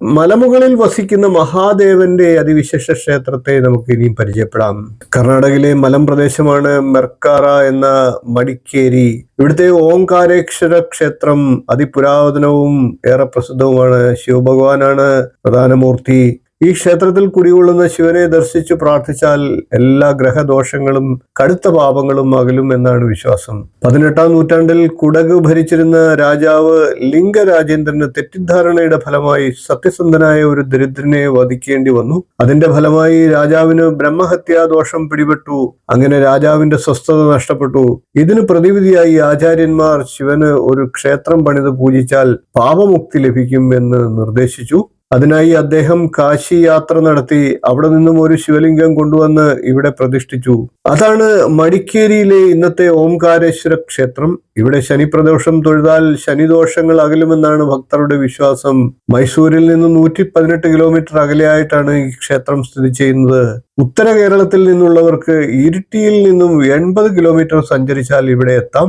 മലമുകളിൽ വസിക്കുന്ന മഹാദേവന്റെ അതിവിശേഷ ക്ഷേത്രത്തെ നമുക്ക് ഇനിയും പരിചയപ്പെടാം. കർണാടകയിലെ മലമ്പ്രദേശമാണ് മെർക്കാറ എന്ന മടിക്കേരി. ഇവിടുത്തെ ഓംകാരേശ്വര ക്ഷേത്രം അതിപുരാതനവും ഏറെ പ്രസിദ്ധവുമാണ്. ശിവഭഗവാനാണ് പ്രധാന മൂർത്തി. ഈ ക്ഷേത്രത്തിൽ കുടികൊള്ളുന്ന ശിവനെ ദർശിച്ചു പ്രാർത്ഥിച്ചാൽ എല്ലാ ഗ്രഹദോഷങ്ങളും കടുത്ത പാപങ്ങളും അകലും എന്നാണ് വിശ്വാസം. 18-ാം നൂറ്റാണ്ടിൽ കുടക് ഭരിച്ചിരുന്ന രാജാവ് ലിംഗരാജേന്ദ്രന് തെറ്റിദ്ധാരണയുടെ ഫലമായി സത്യസന്ധനായ ഒരു ദരിദ്രനെ വധിക്കേണ്ടി വന്നു. അതിന്റെ ഫലമായി രാജാവിന് ബ്രഹ്മഹത്യാദോഷം പിടിപെട്ടു. അങ്ങനെ രാജാവിന്റെ സ്വസ്ഥത നഷ്ടപ്പെട്ടു. ഇതിന് പ്രതിവിധിയായി ആചാര്യന്മാർ ശിവന് ഒരു ക്ഷേത്രം പണിത് പൂജിച്ചാൽ പാപമുക്തി ലഭിക്കും എന്ന് നിർദ്ദേശിച്ചു. അതിനായി അദ്ദേഹം കാശി യാത്ര നടത്തി അവിടെ നിന്നും ഒരു ശിവലിംഗം കൊണ്ടുവന്ന് ഇവിടെ പ്രതിഷ്ഠിച്ചു. അതാണ് മടിക്കേരിയിലെ ഇന്നത്തെ ഓംകാരേശ്വര ക്ഷേത്രം. ഇവിടെ ശനിപ്രദോഷം തൊഴുതാൽ ശനിദോഷങ്ങൾ അകലുമെന്നാണ് ഭക്തരുടെ വിശ്വാസം. മൈസൂരിൽ നിന്ന് 118 കിലോമീറ്റർ അകലെയായിട്ടാണ് ഈ ക്ഷേത്രം സ്ഥിതി ചെയ്യുന്നത്. ഉത്തര കേരളത്തിൽ നിന്നുള്ളവർക്ക് ഇരിട്ടിയിൽ നിന്നും 80 കിലോമീറ്റർ സഞ്ചരിച്ചാൽ ഇവിടെ എത്താം.